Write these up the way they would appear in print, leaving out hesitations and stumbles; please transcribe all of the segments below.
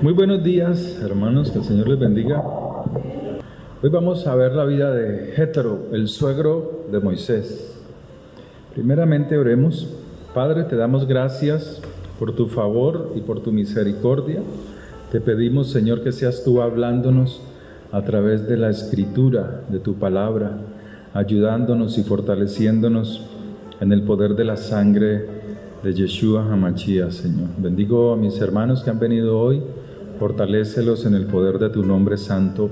Muy buenos días, hermanos, que el Señor les bendiga. Hoy vamos a ver la vida de Jetro, el suegro de Moisés. Primeramente oremos. Padre, te damos gracias por tu favor y por tu misericordia. Te pedimos, Señor, que seas tú hablándonos a través de la escritura, de tu palabra, ayudándonos y fortaleciéndonos en el poder de la sangre de Yeshua HaMashiach, Señor. Bendigo a mis hermanos que han venido hoy. Fortalécelos en el poder de tu nombre santo.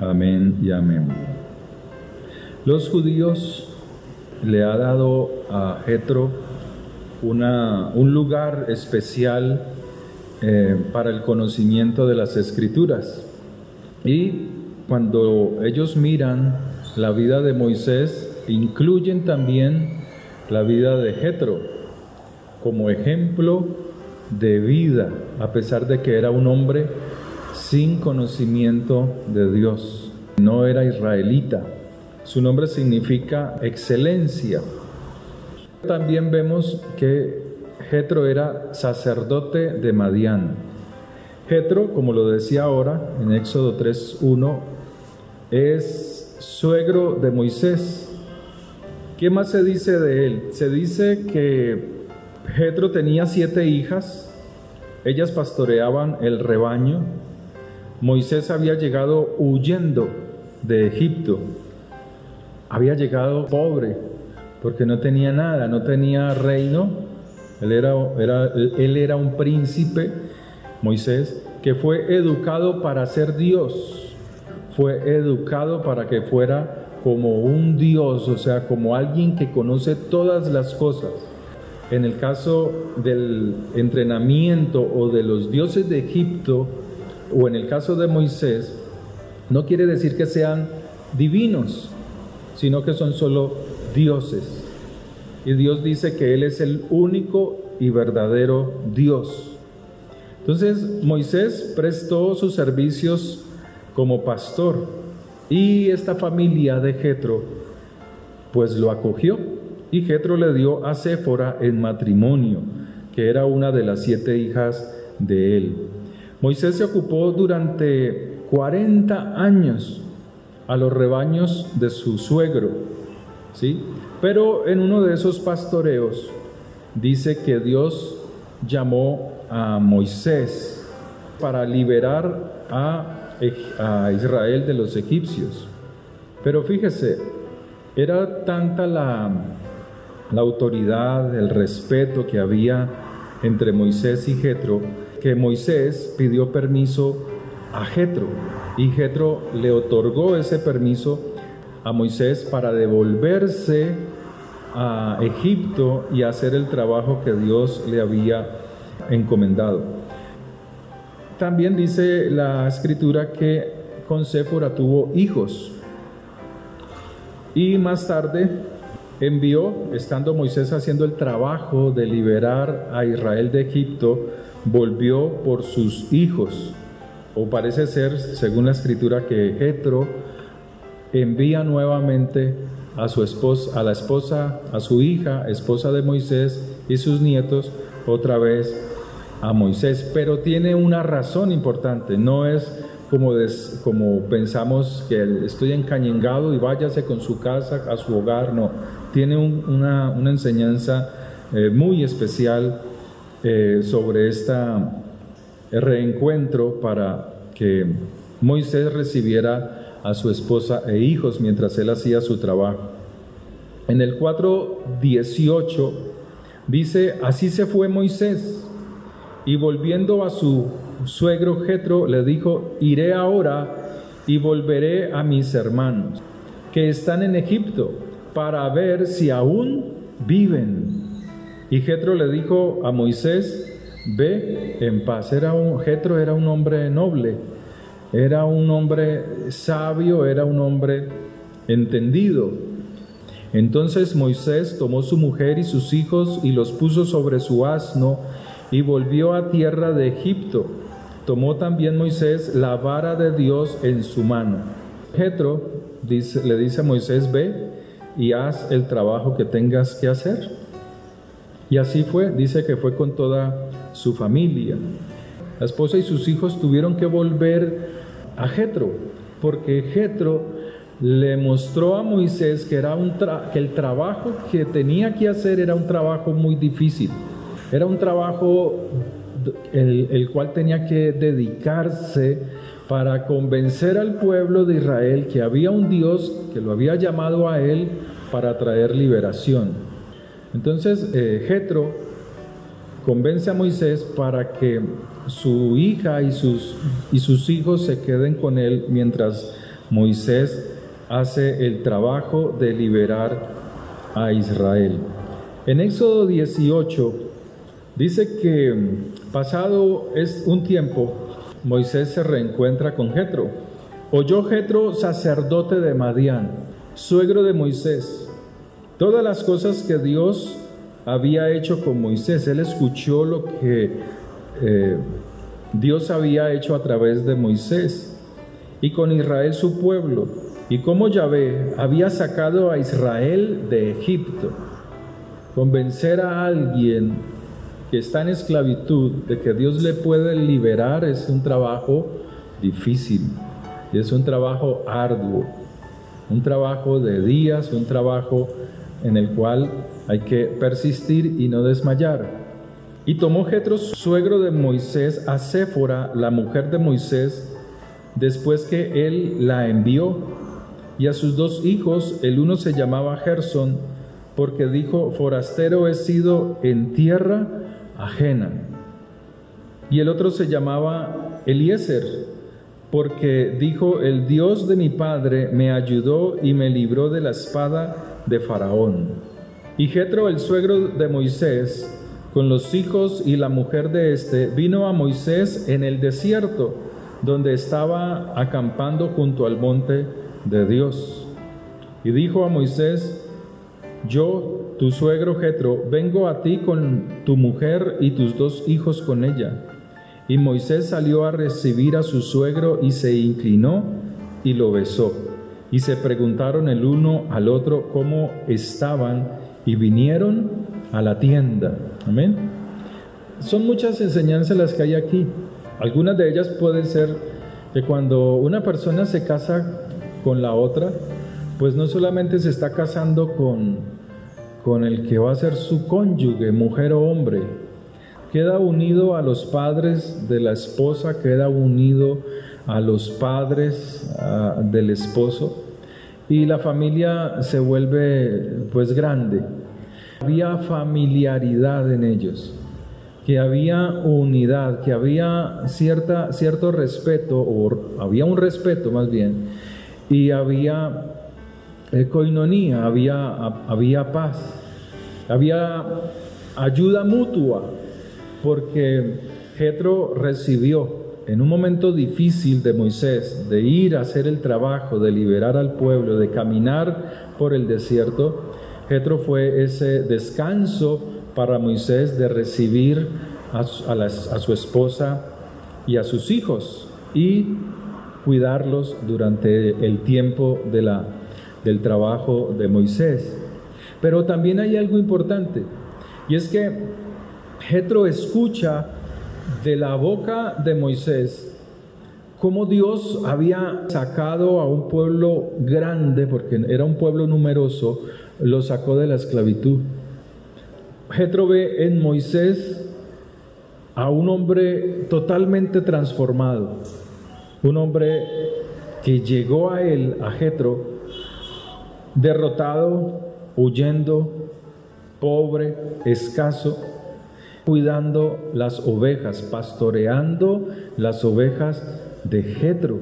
Amén y amén. Los judíos le ha dado a Jetro un lugar especial para el conocimiento de las Escrituras. Y cuando ellos miran la vida de Moisés, incluyen también la vida de Jetro como ejemplo de vida, a pesar de que era un hombre sin conocimiento de Dios. No era israelita. Su nombre significa excelencia. También vemos que Jetro era sacerdote de Madián. Jetro, como lo decía ahora en Éxodo 3:1, es suegro de Moisés. ¿Qué más se dice de él? Se dice que Jetro tenía 7 hijas, ellas pastoreaban el rebaño. Moisés había llegado huyendo de Egipto, había llegado pobre, porque no tenía nada, no tenía reino. Él era un príncipe, Moisés, que fue educado para ser Dios, fue educado para que fuera como un Dios, o sea, como alguien que conoce todas las cosas. En el caso del entrenamiento o de los dioses de Egipto, o en el caso de Moisés, no quiere decir que sean divinos, sino que son solo dioses. Y Dios dice que Él es el único y verdadero Dios. Entonces Moisés prestó sus servicios como pastor, y esta familia de Jetro pues lo acogió. Y Jetro le dio a Séfora en matrimonio, que era una de las 7 hijas de él. Moisés se ocupó durante 40 años a los rebaños de su suegro, ¿sí? Pero en uno de esos pastoreos dice que Dios llamó a Moisés para liberar a Israel de los egipcios. Pero fíjese, era tanta la autoridad, el respeto que había entre Moisés y Jetro, que Moisés pidió permiso a Jetro, y Jetro le otorgó ese permiso a Moisés para devolverse a Egipto y hacer el trabajo que Dios le había encomendado. También dice la escritura que con Séfora tuvo hijos, y más tarde envió, estando Moisés haciendo el trabajo de liberar a Israel de Egipto, volvió por sus hijos. O parece ser, según la escritura, que Jetro envía nuevamente a su esposa, a su hija, esposa de Moisés, y sus nietos, otra vez a Moisés. Pero tiene una razón importante, no es como pensamos que estoy encañengado y váyase con su casa a su hogar, no. Tiene una enseñanza muy especial sobre este reencuentro para que Moisés recibiera a su esposa e hijos mientras él hacía su trabajo. En el 4:18 dice: así se fue Moisés, y volviendo a su suegro Jetro le dijo: iré ahora y volveré a mis hermanos que están en Egipto, para ver si aún viven. Y Jetro le dijo a Moisés: ve en paz. Jetro era un hombre noble, era un hombre sabio, era un hombre entendido. Entonces Moisés tomó su mujer y sus hijos y los puso sobre su asno y volvió a tierra de Egipto. Tomó también Moisés la vara de Dios en su mano. Jetro le dice a Moisés: ve y haz el trabajo que tengas que hacer. Y así fue, dice que fue con toda su familia. la esposa y sus hijos tuvieron que volver a Jetro, porque Jetro le mostró a Moisés que, que el trabajo que tenía que hacer era un trabajo muy difícil, era un trabajo el cual tenía que dedicarse para convencer al pueblo de Israel que había un Dios que lo había llamado a él para traer liberación. Entonces Jetro convence a Moisés para que su hija y sus hijos se queden con él mientras Moisés hace el trabajo de liberar a Israel. En Éxodo 18 dice que pasado es un tiempo, Moisés se reencuentra con Jetro. Oyó Jetro, sacerdote de Madián, suegro de Moisés, todas las cosas que Dios había hecho con Moisés. Él escuchó lo que Dios había hecho a través de Moisés y con Israel su pueblo, y cómo Yahvé había sacado a Israel de Egipto. Convencer a alguien que está en esclavitud de que Dios le puede liberar es un trabajo difícil, y es un trabajo arduo, un trabajo de días, un trabajo en el cual hay que persistir y no desmayar. Y tomó Jetro, suegro de Moisés, a Séfora, la mujer de Moisés, después que él la envió, y a sus 2 hijos. El uno se llamaba Gersón, porque dijo: forastero he sido en tierra ajena. Y el otro se llamaba Eliezer, porque dijo: el Dios de mi padre me ayudó y me libró de la espada de Faraón. Y Jetro, el suegro de Moisés, con los hijos y la mujer de éste, vino a Moisés en el desierto, donde estaba acampando junto al monte de Dios. Y dijo a Moisés: yo, tu suegro Jetro, vengo a ti con tu mujer y tus 2 hijos con ella. Y Moisés salió a recibir a su suegro y se inclinó y lo besó. Y se preguntaron el uno al otro cómo estaban, y vinieron a la tienda. Amén. Son muchas enseñanzas las que hay aquí. Algunas de ellas pueden ser que cuando una persona se casa con la otra, pues no solamente se está casando con el que va a ser su cónyuge, mujer o hombre, queda unido a los padres de la esposa, queda unido a los padres del esposo, y la familia se vuelve pues grande. Había familiaridad en ellos, que había unidad, que había cierto respeto, o había un respeto más bien, y había coinonía, había paz, había ayuda mutua, porque Jetro recibió en un momento difícil de Moisés, de ir a hacer el trabajo, de liberar al pueblo, de caminar por el desierto. Jetro fue ese descanso para Moisés de recibir a su esposa y a sus hijos y cuidarlos durante el tiempo del trabajo de Moisés. Pero también hay algo importante, y es que Jetro escucha de la boca de Moisés cómo Dios había sacado a un pueblo grande, porque era un pueblo numeroso, lo sacó de la esclavitud. Jetro ve en Moisés a un hombre totalmente transformado, un hombre que llegó a él, a Jetro, derrotado, huyendo, pobre, escaso, cuidando las ovejas, pastoreando las ovejas de Jetro.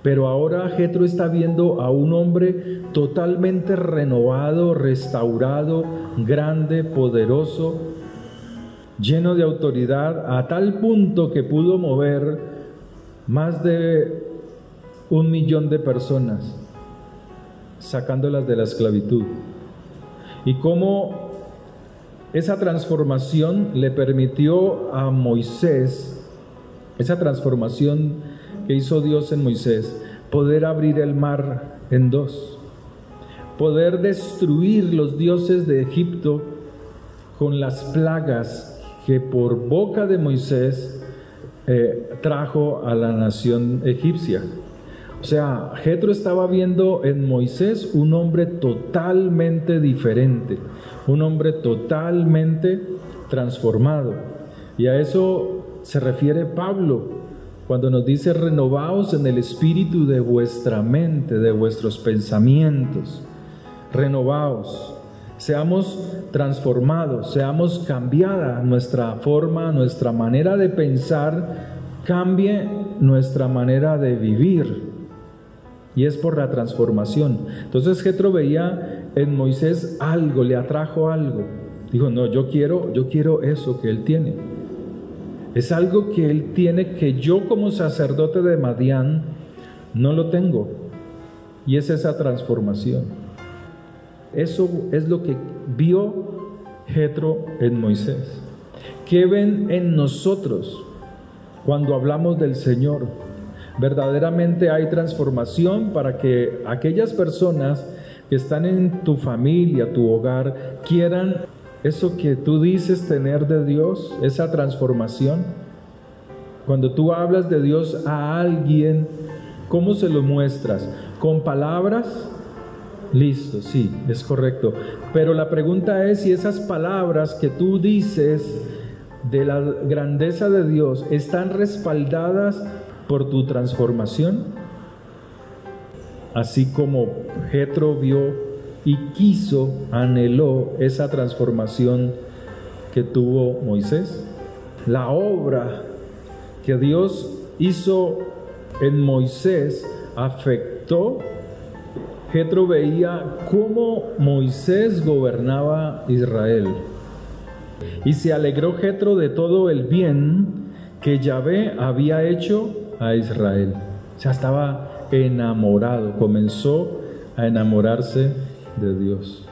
Pero ahora Jetro está viendo a un hombre totalmente renovado, restaurado, grande, poderoso, lleno de autoridad, a tal punto que pudo mover más de 1 millón de personas, sacándolas de la esclavitud. Y cómo esa transformación le permitió a Moisés, esa transformación que hizo Dios en Moisés, poder abrir el mar en 2, poder destruir los dioses de Egipto con las plagas que por boca de Moisés trajo a la nación egipcia. O sea, Jetro estaba viendo en Moisés un hombre totalmente diferente, un hombre totalmente transformado. Y a eso se refiere Pablo cuando nos dice: renovaos en el espíritu de vuestra mente, de vuestros pensamientos. Renovaos, seamos transformados, seamos cambiada nuestra forma, nuestra manera de pensar, cambie nuestra manera de vivir. Y es por la transformación. Entonces Jetro veía en Moisés algo, le atrajo algo. Dijo: no, yo quiero eso que él tiene. Es algo que él tiene que yo como sacerdote de Madián no lo tengo. Y es esa transformación. Eso es lo que vio Jetro en Moisés. ¿Qué ven en nosotros cuando hablamos del Señor? Verdaderamente hay transformación para que aquellas personas que están en tu familia, tu hogar, quieran eso que tú dices tener de Dios, esa transformación. Cuando tú hablas de Dios a alguien, ¿cómo se lo muestras? ¿Con palabras? Listo, sí, es correcto. Pero la pregunta es si esas palabras que tú dices de la grandeza de Dios están respaldadas por tu transformación. Así como Jetro vio y anheló esa transformación que tuvo Moisés. La obra que Dios hizo en Moisés afectó. Jetro veía cómo Moisés gobernaba Israel. Y se alegró Jetro de todo el bien que Yahvé había hecho a Israel. Ya estaba enamorado, comenzó a enamorarse de Dios.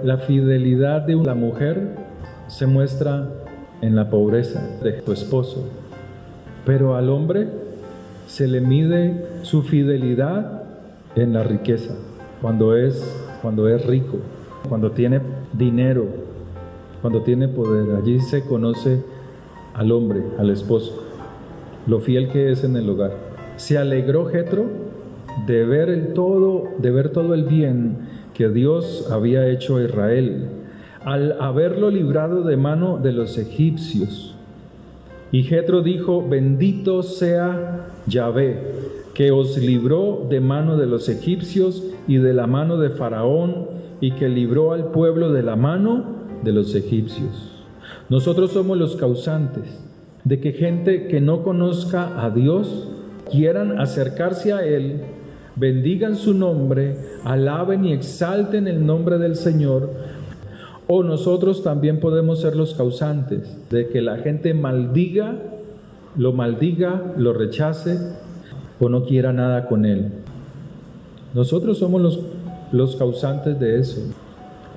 La fidelidad de la mujer se muestra en la pobreza de su esposo, pero al hombre se le mide su fidelidad en la riqueza, cuando es rico, cuando tiene dinero, cuando tiene poder. Allí se conoce al hombre, al esposo, lo fiel que es en el hogar. Se alegró Jetro de ver todo el bien que Dios había hecho a Israel, al haberlo librado de mano de los egipcios. Y Jetro dijo: bendito sea Yahvé, que os libró de mano de los egipcios y de la mano de Faraón, y que libró al pueblo de la mano de los egipcios. Nosotros somos los causantes de que gente que no conozca a Dios quieran acercarse a Él, bendigan su nombre, alaben y exalten el nombre del Señor. O nosotros también podemos ser los causantes de que la gente maldiga, lo rechace o no quiera nada con Él. Nosotros somos los causantes de eso.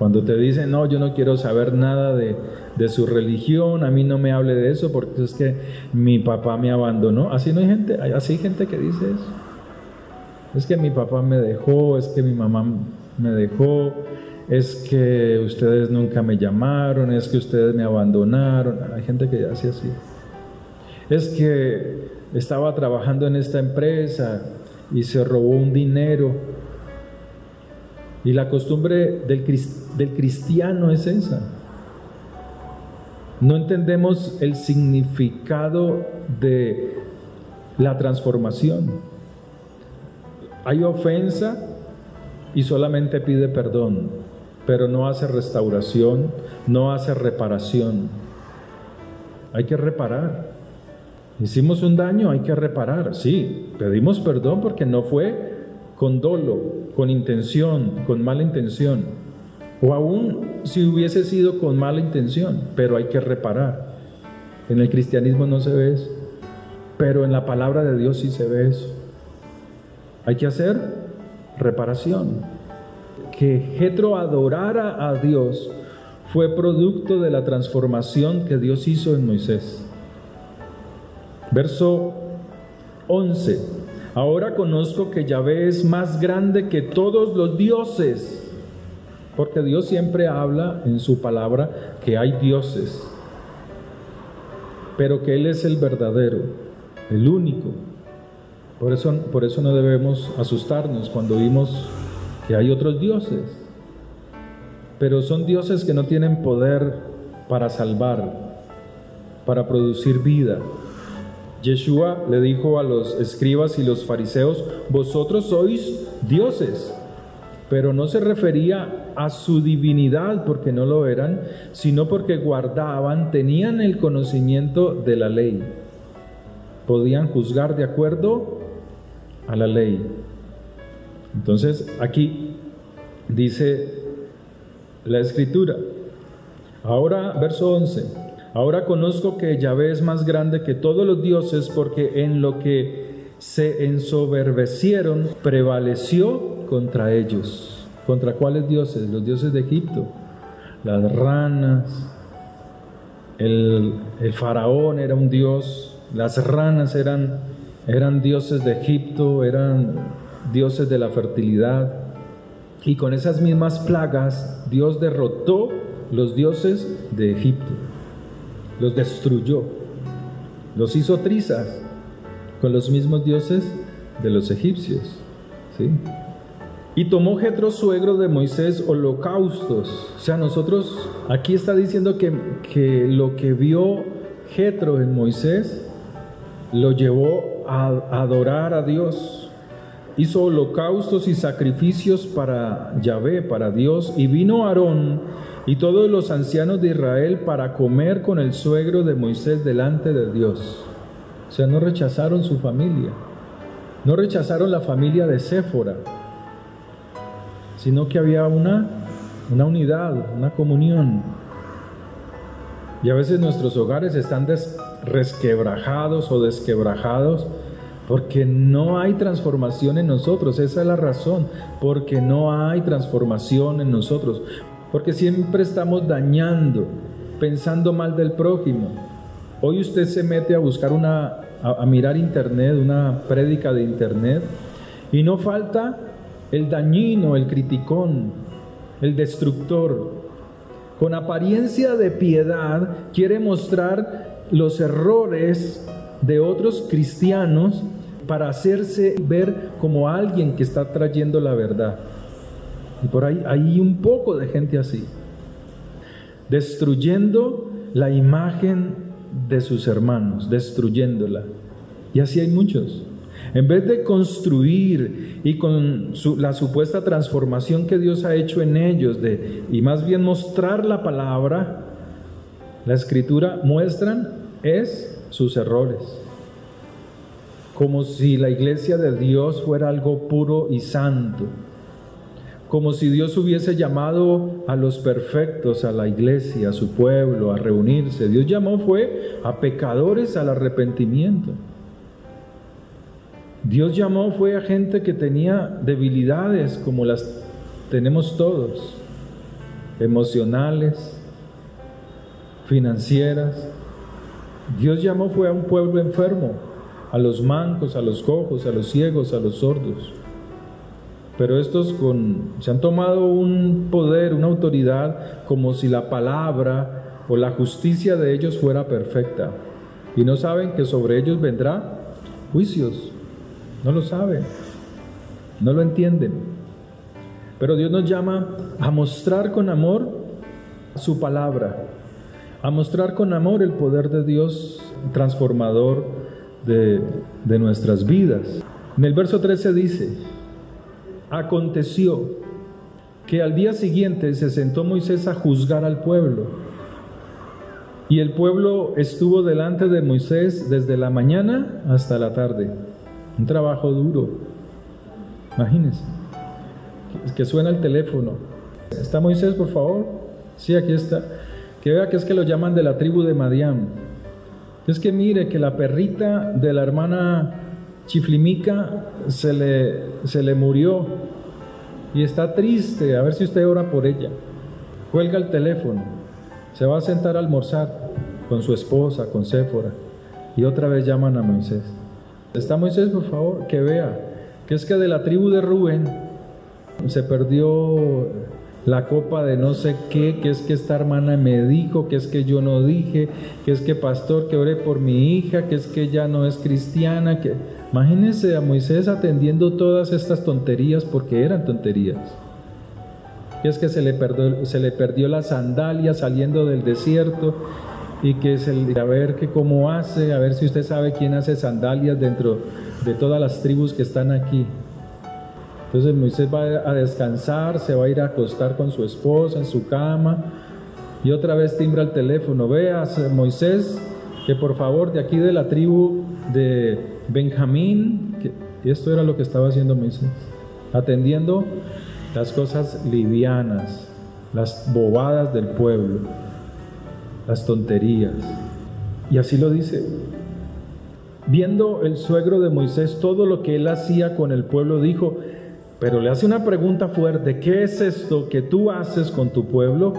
Cuando te dicen: no, yo no quiero saber nada de su religión, a mí no me hable de eso porque es que mi papá me abandonó. Así no hay gente, así hay gente que dice eso. Es que mi papá me dejó, es que mi mamá me dejó, es que ustedes nunca me llamaron, es que ustedes me abandonaron. Hay gente que hace así. Es que estaba trabajando en esta empresa y se robó un dinero. Y la costumbre del cristiano es esa. No entendemos el significado de la transformación. Hay ofensa y solamente pide perdón, pero no hace restauración, no hace reparación. Hay que reparar. Hicimos un daño, hay que reparar. Sí, pedimos perdón porque no fue con dolo, con intención, con mala intención, o aún si hubiese sido con mala intención, pero hay que reparar. En el cristianismo no se ve eso, pero en la palabra de Dios sí se ve eso. Hay que hacer reparación. Que Jetro adorara a Dios fue producto de la transformación que Dios hizo en Moisés. Verso 11. Ahora conozco que Yahvé es más grande que todos los dioses, porque Dios siempre habla en su palabra que hay dioses. pero que Él es el verdadero, el único. Por eso no debemos asustarnos cuando vimos que hay otros dioses, pero son dioses que no tienen poder para salvar, para producir vida. Yeshua le dijo a los escribas y los fariseos: vosotros sois dioses, pero no se refería a su divinidad porque no lo eran, sino porque tenían el conocimiento de la ley, podían juzgar de acuerdo a la ley. Entonces aquí dice la Escritura, ahora verso 11: ahora conozco que Yahvé es más grande que todos los dioses, porque en lo que se ensoberbecieron prevaleció contra ellos. ¿Contra cuáles dioses? Los dioses de Egipto, las ranas, el faraón era un dios, las ranas eran dioses de Egipto, eran dioses de la fertilidad, y con esas mismas plagas Dios derrotó los dioses de Egipto, los destruyó, los hizo trizas con los mismos dioses de los egipcios, ¿sí? Y tomó Jetro, suegro de Moisés, holocaustos. O sea, nosotros, aquí está diciendo que lo que vio Jetro en Moisés lo llevó a adorar a Dios. Hizo holocaustos y sacrificios para Yahvé, para Dios, y vino Aarón y todos los ancianos de Israel para comer con el suegro de Moisés delante de Dios. O sea, no rechazaron su familia, no rechazaron la familia de Séfora, sino que había una unidad, una comunión. Y a veces nuestros hogares están resquebrajados o desquebrajados porque no hay transformación en nosotros. Esa es la razón, porque no hay transformación en nosotros, porque siempre estamos dañando, pensando mal del prójimo. Hoy usted se mete a buscar a mirar internet, una prédica de internet, y no falta el dañino, el criticón, el destructor. Con apariencia de piedad quiere mostrar los errores de otros cristianos para hacerse ver como alguien que está trayendo la verdad. Y por ahí hay un poco de gente así, destruyendo la imagen de sus hermanos, destruyéndola. Y así hay muchos. En vez de construir y con la supuesta transformación que Dios ha hecho en ellos, y más bien mostrar la palabra, la Escritura muestran sus errores. Como si la iglesia de Dios fuera algo puro y santo. Como si Dios hubiese llamado a los perfectos, a la iglesia, a su pueblo, a reunirse. Dios fue a pecadores al arrepentimiento. Dios fue a gente que tenía debilidades como las tenemos todos, emocionales, financieras. Dios fue a un pueblo enfermo, a los mancos, a los cojos, a los ciegos, a los sordos. Pero estos se han tomado un poder, una autoridad, como si la palabra o la justicia de ellos fuera perfecta. Y no saben que sobre ellos vendrá juicios. No lo saben, no lo entienden. Pero Dios nos llama a mostrar con amor su palabra, a mostrar con amor el poder de Dios transformador de nuestras vidas. En el verso 13 dice: aconteció que al día siguiente se sentó Moisés a juzgar al pueblo, y el pueblo estuvo delante de Moisés desde la mañana hasta la tarde. Un trabajo duro. Imagínense que suena el teléfono. ¿Está Moisés, por favor? Sí, aquí está. Que vea que es que lo llaman de la tribu de Madián. Es que mire que la perrita de la hermana Chiflimica se le murió y está triste. A ver si usted ora por ella. Cuelga el teléfono, se va a sentar a almorzar con su esposa, con Séfora, y otra vez llaman a Moisés. ¿Está Moisés, por favor? Que vea que es que de la tribu de Rubén se perdió la copa de no sé qué, que es que esta hermana me dijo, que es que yo no dije, que es que pastor, que oré por mi hija, que es que ella no es cristiana, que... Imagínense a Moisés atendiendo todas estas tonterías porque eran tonterías. Que es que se le perdió la sandalia saliendo del desierto y que a ver que cómo hace, a ver si usted sabe quién hace sandalias dentro de todas las tribus que están aquí. Entonces Moisés va a descansar, se va a ir a acostar con su esposa en su cama y otra vez timbra el teléfono. Veas, Moisés, que por favor de aquí de la tribu de Benjamín, y esto era lo que estaba haciendo Moisés, atendiendo las cosas livianas, las bobadas del pueblo, las tonterías. Y así lo dice. Viendo el suegro de Moisés todo lo que él hacía con el pueblo, dijo, pero le hace una pregunta fuerte: ¿qué es esto que tú haces con tu pueblo?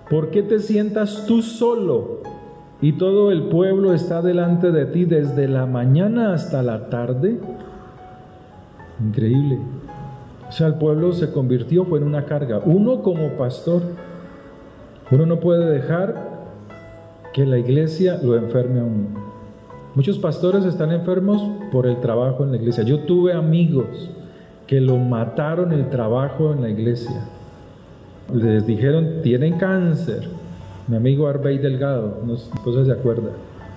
¿Por qué te sientas tú solo y todo el pueblo está delante de ti desde la mañana hasta la tarde? Increíble. O sea, el pueblo se convirtió, fue en una carga. Uno como pastor, uno no puede dejar que la iglesia lo enferme a uno. Muchos pastores están enfermos por el trabajo en la iglesia. Yo tuve amigos que lo mataron el trabajo en la iglesia. Les dijeron, tienen cáncer. Mi amigo Arbey Delgado, no sé si se acuerda,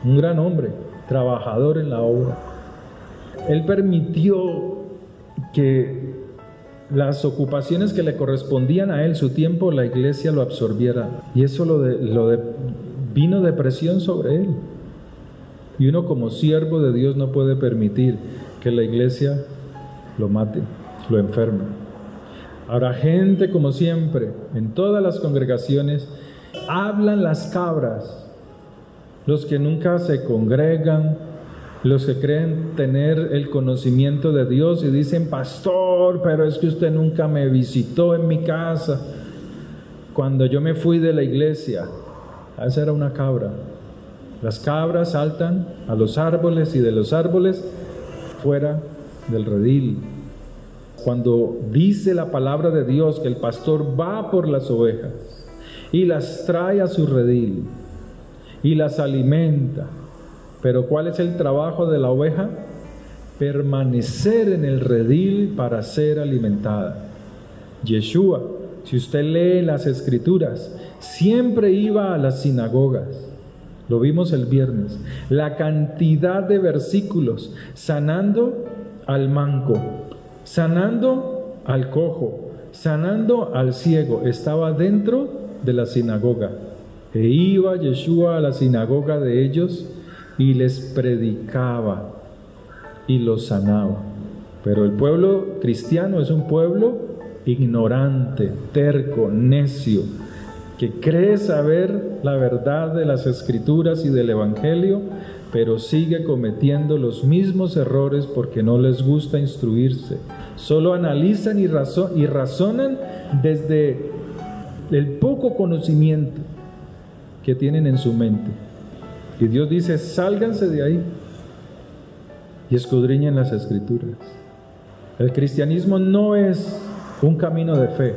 un gran hombre, trabajador en la obra. Él permitió que las ocupaciones que le correspondían a él, su tiempo, la iglesia lo absorbiera. Y eso vino depresión sobre él. Y uno como siervo de Dios no puede permitir que la iglesia lo mate, lo enferme. Habrá gente, como siempre, en todas las congregaciones, hablan las cabras, los que nunca se congregan, los que creen tener el conocimiento de Dios y dicen, pastor, pero es que usted nunca me visitó en mi casa cuando yo me fui de la iglesia. Esa era una cabra. Las cabras saltan a los árboles y de los árboles fuera del redil. Cuando dice la palabra de Dios que el pastor va por las ovejas y las trae a su redil y las alimenta, pero ¿cuál es el trabajo de la oveja? Permanecer en el redil para ser alimentada. Yeshua, si usted lee las escrituras, siempre iba a las sinagogas. Lo vimos el viernes. La cantidad de versículos sanando al manco, sanando al cojo, sanando al ciego, estaba dentro de la sinagoga. E iba Yeshua a la sinagoga de ellos y les predicaba y los sanaba. Pero el pueblo cristiano es un pueblo ignorante, terco, necio, que cree saber la verdad de las Escrituras y del Evangelio, pero sigue cometiendo los mismos errores porque no les gusta instruirse. Solo analizan y razonan desde el poco conocimiento que tienen en su mente. Y Dios dice, sálganse de ahí y escudriñen las Escrituras. El cristianismo no es un camino de fe.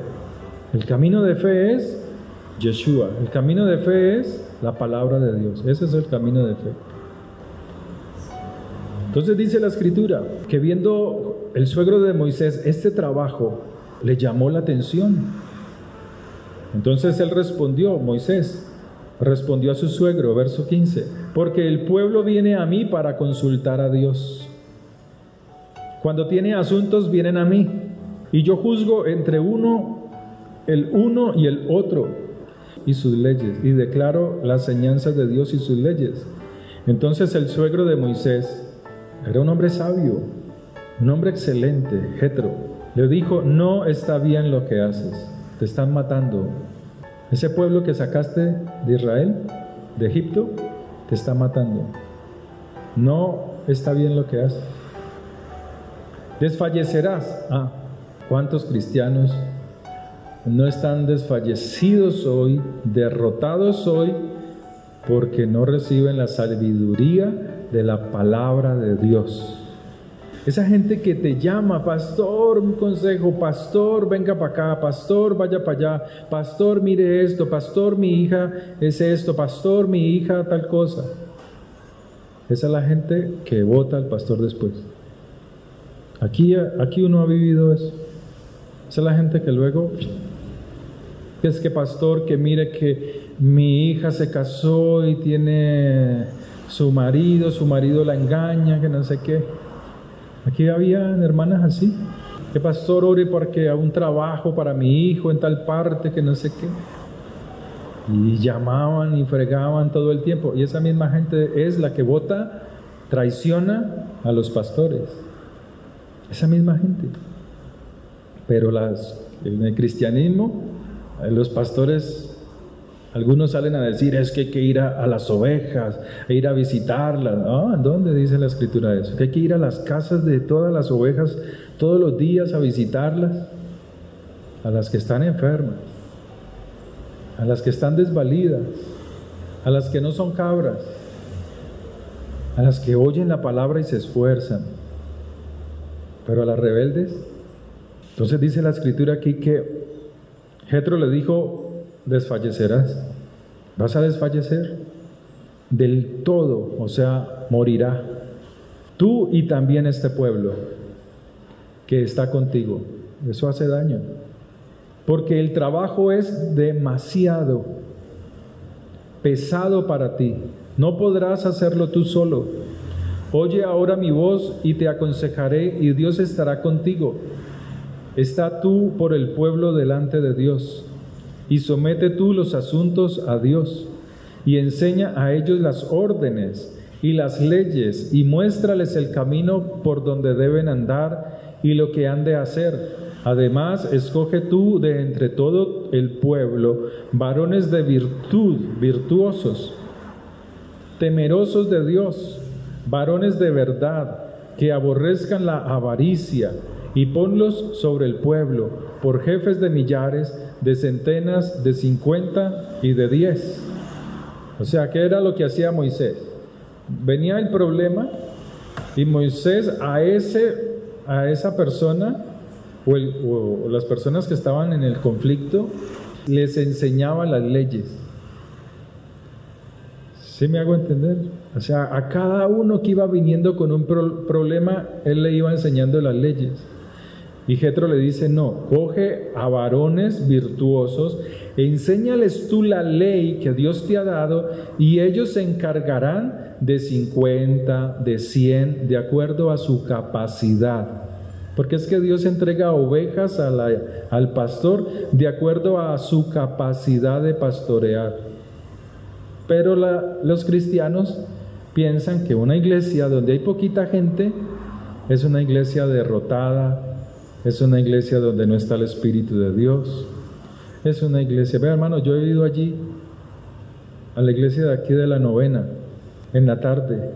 El camino de fe es Yeshua. El camino de fe es la palabra de Dios. Ese es el camino de fe. Entonces dice la Escritura que viendo el suegro de Moisés este trabajo le llamó la atención. Entonces él respondió, Moisés respondió a su suegro, verso 15, porque el pueblo viene a mí para consultar a Dios. Cuando tiene asuntos vienen a mí y yo juzgo entre el uno y el otro y sus leyes, y declaro las enseñanzas de Dios y sus leyes. Entonces el suegro de Moisés era un hombre sabio, un hombre excelente, Jetro, le dijo, no está bien lo que haces, te están matando. Ese pueblo que sacaste de Israel, de Egipto, te está matando. No está bien lo que haces. Desfallecerás. ¿Cuántos cristianos no están desfallecidos hoy, derrotados hoy, porque no reciben la sabiduría de la palabra de Dios? esa gente que te llama, pastor, un consejo, pastor, venga para acá, pastor, vaya para allá, pastor, mire esto, pastor, mi hija es esto, pastor, mi hija tal cosa. Esa es la gente que vota al pastor después. Aquí uno ha vivido eso. Esa es la gente que luego, es que pastor, que mire que mi hija se casó y tiene su marido la engaña, que no sé qué. Aquí habían hermanas así, que pastor, ore porque a un trabajo para mi hijo en tal parte, que no sé qué. Y llamaban y fregaban todo el tiempo. Y esa misma gente es la que vota, traiciona a los pastores. Esa misma gente. Pero en el cristianismo, los pastores, algunos salen a decir, es que hay que ir a las ovejas, e ir a visitarlas. ¿Dónde dice la Escritura eso? Que hay que ir a las casas de todas las ovejas todos los días a visitarlas, a las que están enfermas, a las que están desvalidas, a las que no son cabras, a las que oyen la palabra y se esfuerzan, pero a las rebeldes. Entonces dice la Escritura aquí que Jetro le dijo, desfallecerás, vas a desfallecer del todo, o sea, morirá, tú y también este pueblo que está contigo. Eso hace daño, porque el trabajo es demasiado pesado para ti, no podrás hacerlo tú solo. Oye ahora mi voz y te aconsejaré, y Dios estará contigo. Está tú por el pueblo delante de Dios, y somete tú los asuntos a Dios, y enseña a ellos las órdenes y las leyes, y muéstrales el camino por donde deben andar y lo que han de hacer. Además, escoge tú de entre todo el pueblo varones de virtud, virtuosos, temerosos de Dios, varones de verdad, que aborrezcan la avaricia, y ponlos sobre el pueblo, por jefes de millares, de centenas, de 50 y de 10. O sea, ¿qué era lo que hacía Moisés? Venía el problema y Moisés a esa persona o las personas que estaban en el conflicto les enseñaba las leyes. ¿Sí me hago entender? O sea, a cada uno que iba viniendo con un problema, él le iba enseñando las leyes. Y Jetro le dice, no, coge a varones virtuosos, enséñales tú la ley que Dios te ha dado, y ellos se encargarán de 50, de 100, de acuerdo a su capacidad. Porque es que Dios entrega ovejas al pastor de acuerdo a su capacidad de pastorear. Pero los cristianos piensan que una iglesia donde hay poquita gente es una iglesia derrotada, es una iglesia donde no está el Espíritu de Dios, es una iglesia... Vea, hermano, yo he ido allí, a la iglesia de aquí de la Novena, en la tarde,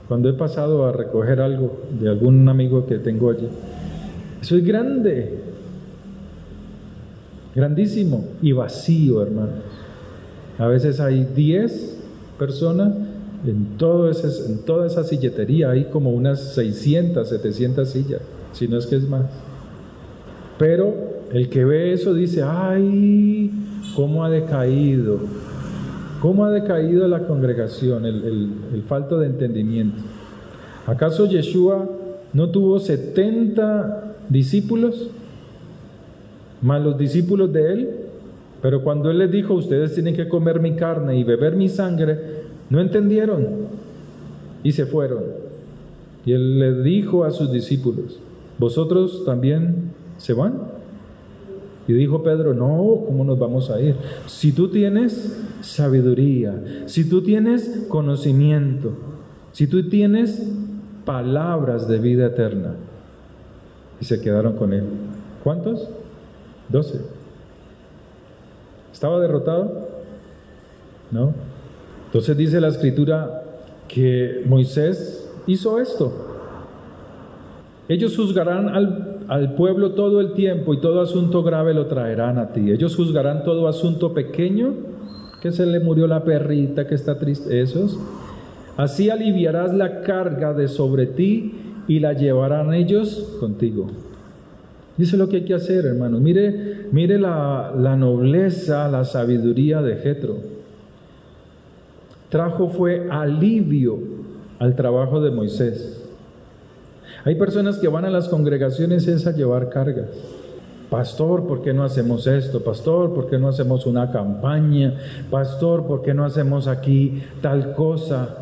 cuando he pasado a recoger algo de algún amigo que tengo allí. Eso es grande, grandísimo y vacío, hermanos. A veces hay 10 personas en toda esa silletería, hay como unas 600, 700 sillas, si no es que es más. Pero el que ve eso dice, ¡ay! ¿Cómo ha decaído? ¿Cómo ha decaído la congregación? El falto de entendimiento. ¿Acaso Yeshua no tuvo 70 discípulos? Más los discípulos de él. Pero cuando él les dijo, ustedes tienen que comer mi carne y beber mi sangre, no entendieron y se fueron. Y él le dijo a sus discípulos, ¿vosotros también se van? Y dijo Pedro, no, ¿cómo nos vamos a ir? Si tú tienes sabiduría, si tú tienes conocimiento, si tú tienes palabras de vida eterna. Y se quedaron con él. ¿Cuántos? 12. ¿Estaba derrotado? No. Entonces dice la Escritura que Moisés hizo esto. Ellos juzgarán al pueblo todo el tiempo, y todo asunto grave lo traerán a ti. Ellos juzgarán todo asunto pequeño, que se le murió la perrita, que está triste, esos. Así aliviarás la carga de sobre ti, y la llevarán ellos contigo. Y eso es lo que hay que hacer, hermanos. Mire la nobleza, la sabiduría de Jetro. Fue alivio al trabajo de Moisés. Hay personas que van a las congregaciones es a llevar cargas. Pastor, ¿por qué no hacemos esto? Pastor, ¿por qué no hacemos una campaña? Pastor, ¿por qué no hacemos aquí tal cosa?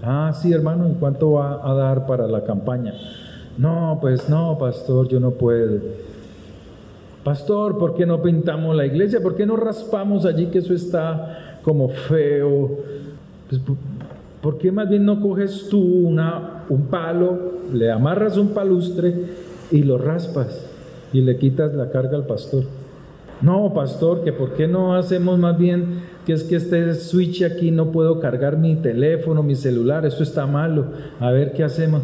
Ah, sí, hermano, ¿y cuánto va a dar para la campaña? No, pues no, pastor, yo no puedo. Pastor, ¿por qué no pintamos la iglesia? ¿Por qué no raspamos allí que eso está como feo? Pues, ¿por qué más bien no coges tú un palo, le amarras un palustre y lo raspas y le quitas la carga al pastor? No, pastor, que ¿por qué no hacemos más bien que es que este switch aquí no puedo cargar mi teléfono, mi celular, esto está malo, a ver qué hacemos?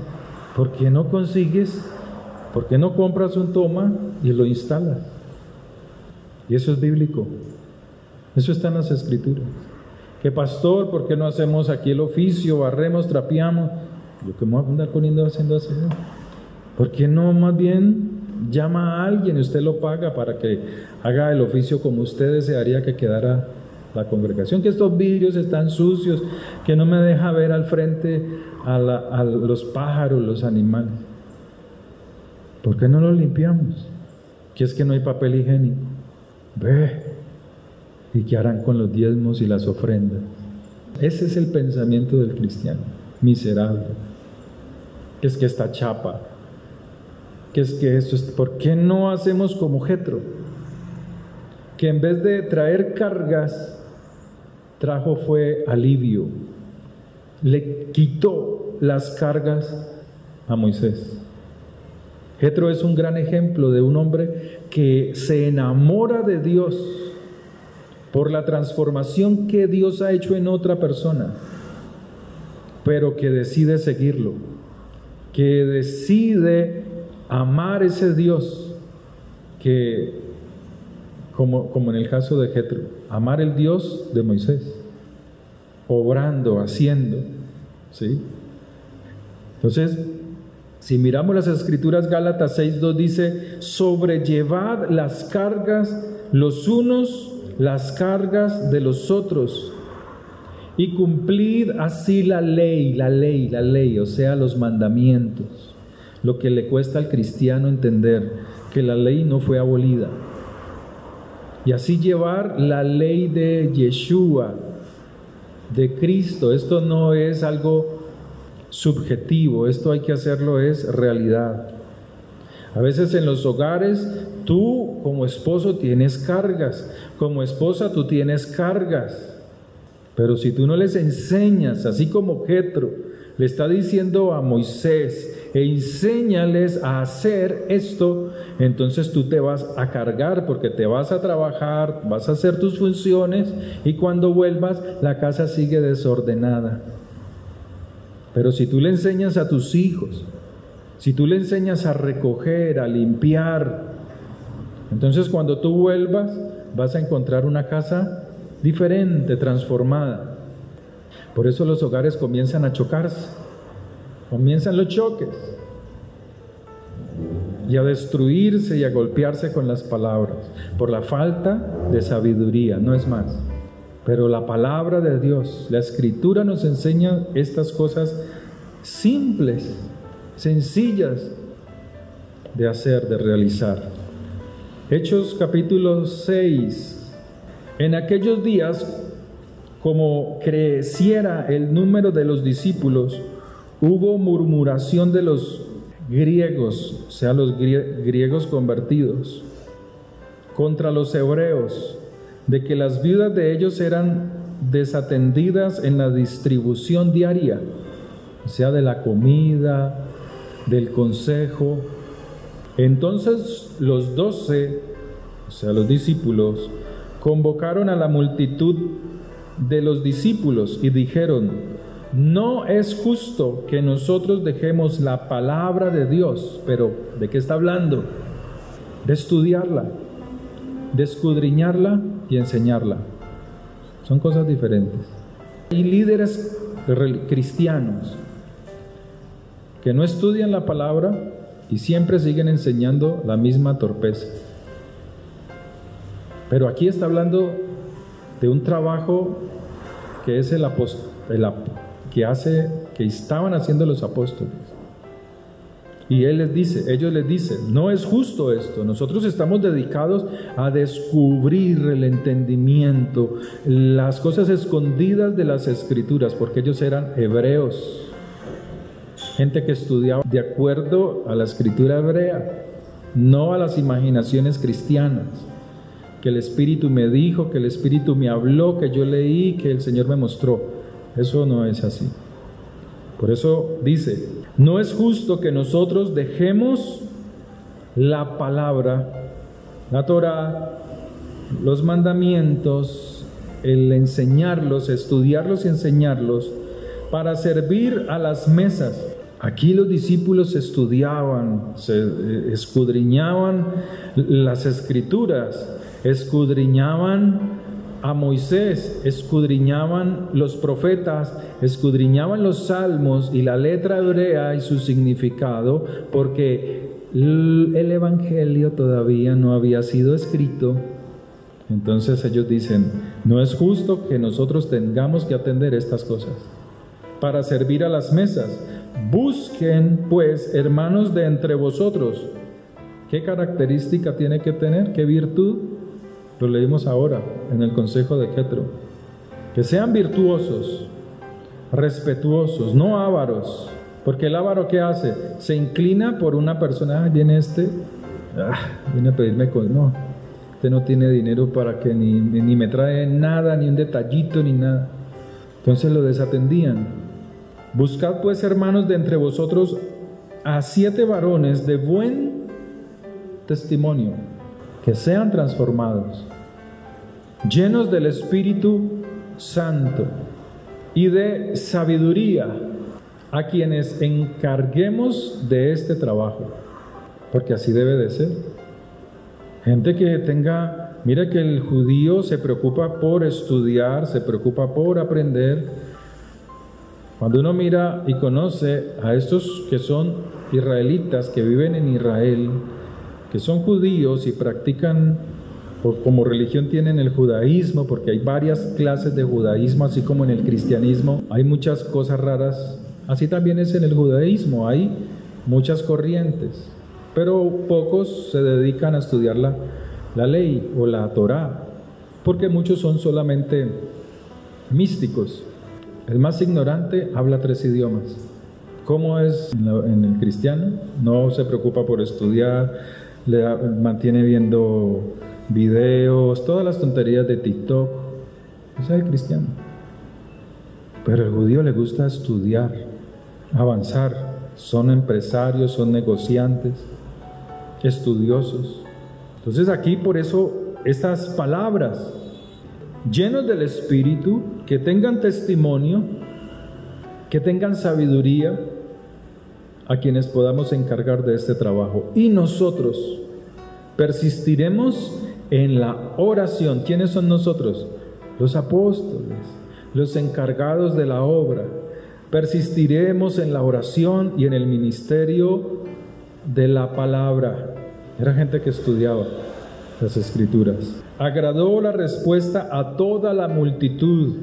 ¿Por qué no consigues? ¿Por qué no compras un toma y lo instalas? Y eso es bíblico, eso está en las Escrituras. Que pastor, ¿por qué no hacemos aquí el oficio, barremos, trapeamos? Yo que me voy a andar poniendo haciendo así, ¿no? ¿Por qué no más bien llama a alguien y usted lo paga para que haga el oficio como usted desearía que quedara la congregación? Que estos vidrios están sucios, que no me deja ver al frente a los pájaros, los animales. ¿Por qué no los limpiamos? Que es que no hay papel higiénico. Ve. ¿Y qué harán con los diezmos y las ofrendas? Ese es el pensamiento del cristiano, miserable. Que es que esta chapa, que es que esto es... ¿Por qué no hacemos como Jetro? Que en vez de traer cargas, fue alivio. Le quitó las cargas a Moisés. Jetro es un gran ejemplo de un hombre que se enamora de Dios por la transformación que Dios ha hecho en otra persona, pero que decide seguirlo, que decide amar ese Dios, que como en el caso de Jetro, amar el Dios de Moisés, obrando, haciendo, ¿sí? Entonces, si miramos las Escrituras, Gálatas 6:2 dice: sobrellevad las cargas los unos, las cargas de los otros, y cumplid así la ley, o sea, los mandamientos. Lo que le cuesta al cristiano entender que la ley no fue abolida. Y así llevar la ley de Yeshua, de Cristo. Esto no es algo subjetivo, esto hay que hacerlo, es realidad. A veces en los hogares tú como esposo tienes cargas, como esposa tú tienes cargas, pero si tú no les enseñas, así como Jetro le está diciendo a Moisés, enséñales a hacer esto, entonces tú te vas a cargar porque te vas a trabajar, vas a hacer tus funciones y cuando vuelvas la casa sigue desordenada. Pero si tú le enseñas a tus hijos, si tú le enseñas a recoger, a limpiar, entonces cuando tú vuelvas vas a encontrar una casa diferente, transformada. Por eso los hogares comienzan a chocarse, comienzan los choques y a destruirse y a golpearse con las palabras, por la falta de sabiduría, no es más. Pero la palabra de Dios, la Escritura nos enseña estas cosas simples, sencillas de hacer, de realizar. Hechos capítulo 6. En aquellos días, como creciera el número de los discípulos, hubo murmuración de los griegos, o sea, los griegos convertidos, contra los hebreos, de que las viudas de ellos eran desatendidas en la distribución diaria, o sea, de la comida, del consejo. Entonces los 12, o sea, los discípulos, convocaron a la multitud de los discípulos y dijeron: no es justo que nosotros dejemos la palabra de Dios. Pero ¿de qué está hablando? De estudiarla, de escudriñarla y enseñarla. Son cosas diferentes. Y líderes cristianos que no estudian la palabra y siempre siguen enseñando la misma torpeza. Pero aquí está hablando de un trabajo que es que estaban haciendo los apóstoles. Y ellos les dicen, no es justo esto. Nosotros estamos dedicados a descubrir el entendimiento, las cosas escondidas de las Escrituras, porque ellos eran hebreos, gente que estudiaba de acuerdo a la Escritura hebrea, no a las imaginaciones cristianas, que el Espíritu me dijo, que el Espíritu me habló, que yo leí, que el Señor me mostró. Eso no es así. Por eso dice, no es justo que nosotros dejemos la palabra, la Torá, los mandamientos, el enseñarlos, estudiarlos y enseñarlos para servir a las mesas. Aquí los discípulos estudiaban, escudriñaban las Escrituras, escudriñaban a Moisés, escudriñaban los profetas, escudriñaban los salmos y la letra hebrea y su significado, porque el Evangelio todavía no había sido escrito. Entonces ellos dicen, no es justo que nosotros tengamos que atender estas cosas para servir a las mesas. Busquen pues, hermanos, de entre vosotros. ¿Qué característica tiene que tener? ¿Qué virtud? Lo leímos ahora en el consejo de Jetro. Que sean virtuosos, respetuosos, no ávaros. Porque el ávaro, ¿qué hace? Se inclina por una persona. Viene viene a pedirme cosas. No, este no tiene dinero para que ni me trae nada, ni un detallito, ni nada. Entonces lo desatendían. Buscad pues, hermanos, de entre vosotros a 7 varones de buen testimonio, que sean transformados, llenos del Espíritu Santo y de sabiduría, a quienes encarguemos de este trabajo, porque así debe de ser. Gente que tenga, mira que el judío se preocupa por estudiar, se preocupa por aprender. Cuando uno mira y conoce a estos que son israelitas, que viven en Israel, que son judíos y practican, como religión tienen el judaísmo, porque hay varias clases de judaísmo, así como en el cristianismo hay muchas cosas raras, así también es en el judaísmo, hay muchas corrientes, pero pocos se dedican a estudiar la ley o la Torá, porque muchos son solamente místicos. El más ignorante habla 3 idiomas. ¿Cómo es en el cristiano? No se preocupa por estudiar, mantiene viendo videos, todas las tonterías de TikTok. Ese es el cristiano. Pero al judío le gusta estudiar, avanzar. Son empresarios, son negociantes, estudiosos. Entonces aquí por eso estas palabras, llenos del Espíritu, que tengan testimonio, que tengan sabiduría, a quienes podamos encargar de este trabajo. Y nosotros persistiremos en la oración. ¿Quiénes son nosotros? Los apóstoles, los encargados de la obra. Persistiremos en la oración y en el ministerio de la palabra. Era gente que estudiaba las Escrituras. Agradó la respuesta a toda la multitud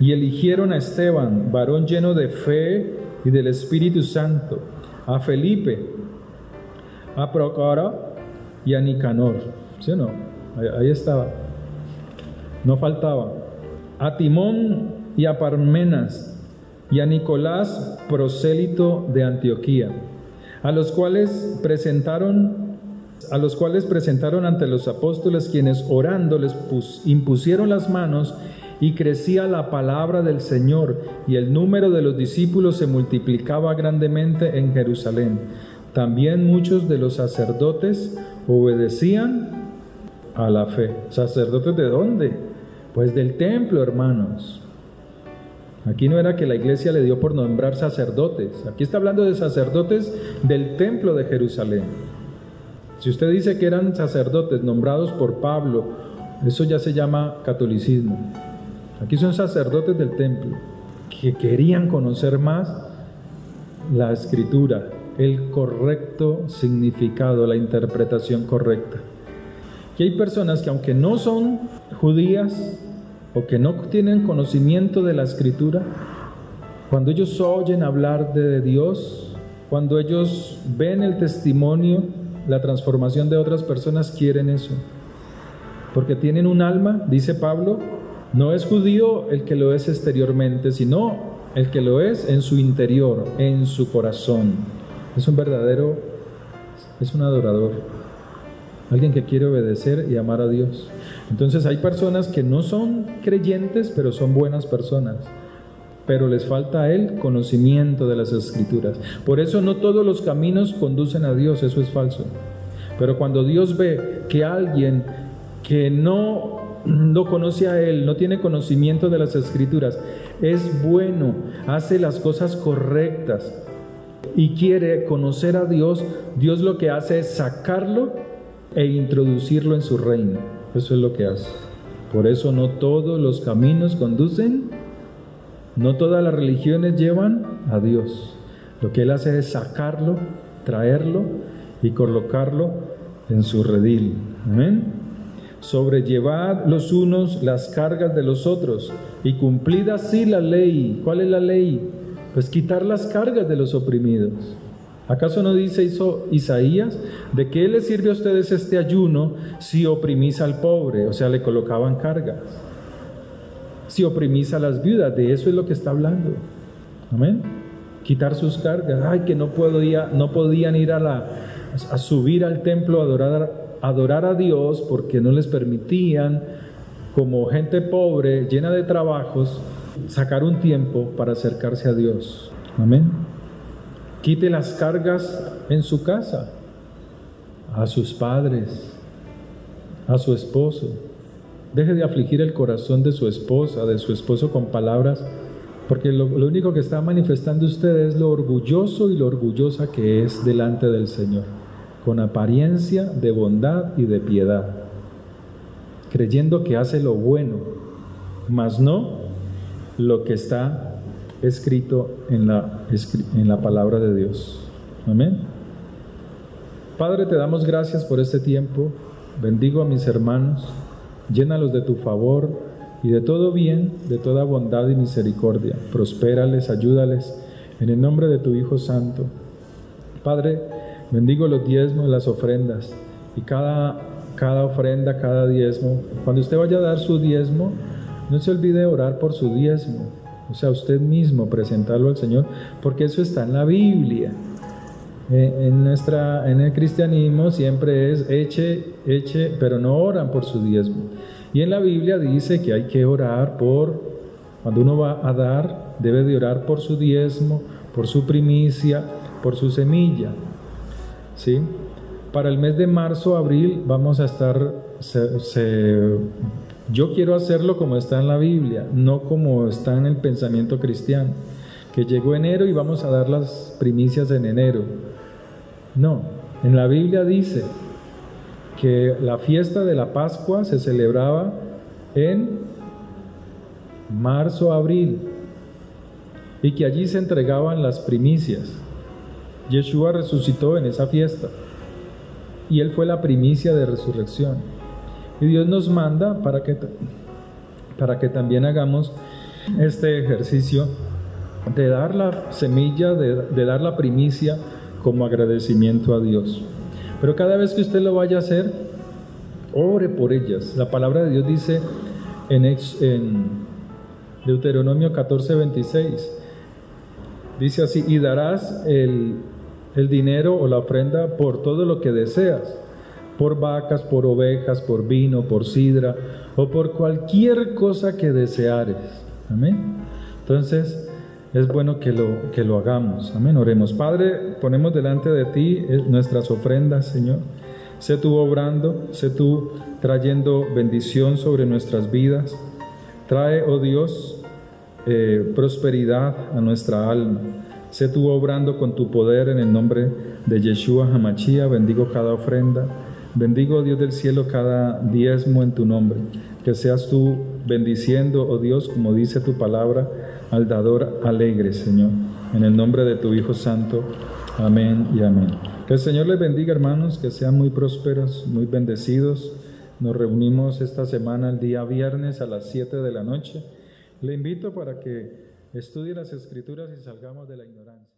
y eligieron a Esteban, varón lleno de fe y del Espíritu Santo, a Felipe, a Prócoro y a Nicanor. ¿Sí o no? Ahí estaba. No faltaba. A Timón y a Parmenas y a Nicolás, prosélito de Antioquía, a los cuales presentaron ante los apóstoles, quienes orando les impusieron las manos, y crecía la palabra del Señor, y el número de los discípulos se multiplicaba grandemente en Jerusalén. También muchos de los sacerdotes obedecían a la fe. ¿Sacerdotes de dónde? Pues del templo, hermanos. Aquí no era que la iglesia le dio por nombrar sacerdotes. Aquí está hablando de sacerdotes del templo de Jerusalén. Si usted dice que eran sacerdotes nombrados por Pablo, eso ya se llama catolicismo. Aquí son sacerdotes del templo que querían conocer más la escritura, el correcto significado, la interpretación correcta. Y hay personas que aunque no son judías o que no tienen conocimiento de la escritura, cuando ellos oyen hablar de Dios, cuando ellos ven el testimonio, la transformación de otras personas, quieren eso. Porque tienen un alma, dice Pablo, no es judío el que lo es exteriormente, sino el que lo es en su interior, en su corazón. Es un verdadero, es un adorador, alguien que quiere obedecer y amar a Dios. Entonces hay personas que no son creyentes, pero son buenas personas, pero les falta a él conocimiento de las Escrituras. Por eso no todos los caminos conducen a Dios, eso es falso. Pero cuando Dios ve que alguien que no lo conoce a él, no tiene conocimiento de las Escrituras, es bueno, hace las cosas correctas y quiere conocer a Dios, Dios lo que hace es sacarlo e introducirlo en su reino. Eso es lo que hace. Por eso no todos los caminos conducen, no todas las religiones llevan a Dios. Lo que Él hace es sacarlo, traerlo y colocarlo en su redil. Amén. Sobrellevad los unos las cargas de los otros y cumplid así la ley. ¿Cuál es la ley? Pues quitar las cargas de los oprimidos. ¿Acaso no dice Isaías? ¿De qué les sirve a ustedes este ayuno si oprimís al pobre? O sea, le colocaban cargas. Si oprimís a las viudas, de eso es lo que está hablando. Amén. Quitar sus cargas. Ay, que no podían ir a subir al templo a adorar a Dios porque no les permitían, como gente pobre, llena de trabajos, sacar un tiempo para acercarse a Dios. Amén. Quite las cargas en su casa, a sus padres, a su esposo. Deje de afligir el corazón de su esposa, de su esposo con palabras, porque lo único que está manifestando usted es lo orgulloso y lo orgullosa que es delante del Señor, con apariencia de bondad y de piedad, creyendo que hace lo bueno, mas no lo que está escrito en la palabra de Dios. Amén. Padre, te damos gracias por este tiempo. Bendigo a mis hermanos, llénalos de tu favor y de todo bien, de toda bondad y misericordia. Prospérales, ayúdales, en el nombre de tu Hijo Santo. Padre, bendigo los diezmos, las ofrendas, y cada ofrenda, cada diezmo. Cuando usted vaya a dar su diezmo, no se olvide de orar por su diezmo. O sea, usted mismo presentarlo al Señor, porque eso está en la Biblia. En el cristianismo siempre es eche, pero no oran por su diezmo. Y en la Biblia dice que hay que orar cuando uno va a dar, debe de orar por su diezmo, por su primicia, por su semilla. ¿Sí? Para el mes de marzo, abril, vamos a estar... Yo quiero hacerlo como está en la Biblia, no como está en el pensamiento cristiano, que llegó enero y vamos a dar las primicias en enero. No, en la Biblia dice que la fiesta de la Pascua se celebraba en marzo, abril, y que allí se entregaban las primicias. Yeshua resucitó en esa fiesta, y Él fue la primicia de resurrección. Y Dios nos manda para que también hagamos este ejercicio de dar la semilla, de dar la primicia como agradecimiento a Dios. Pero cada vez que usted lo vaya a hacer, ore por ellas. La palabra de Dios dice en Deuteronomio 14:26, dice así: y darás el dinero o la ofrenda por todo lo que deseas, por vacas, por ovejas, por vino, por sidra, o por cualquier cosa que deseares. Amén. Entonces, es bueno que lo hagamos. Amén. Oremos. Padre, ponemos delante de ti nuestras ofrendas, Señor. Sé tú obrando, sé tú trayendo bendición sobre nuestras vidas. Trae, oh Dios, prosperidad a nuestra alma. Sé tú obrando con tu poder en el nombre de Yeshua HaMashiach. Bendigo cada ofrenda. Bendigo, Dios del cielo, cada diezmo en tu nombre. Que seas tú bendiciendo, oh Dios, como dice tu palabra, al dador alegre, Señor. En el nombre de tu Hijo Santo. Amén y amén. Que el Señor les bendiga, hermanos, que sean muy prósperos, muy bendecidos. Nos reunimos esta semana el día viernes a las 7 de la noche. Le invito para que estudie las Escrituras y salgamos de la ignorancia.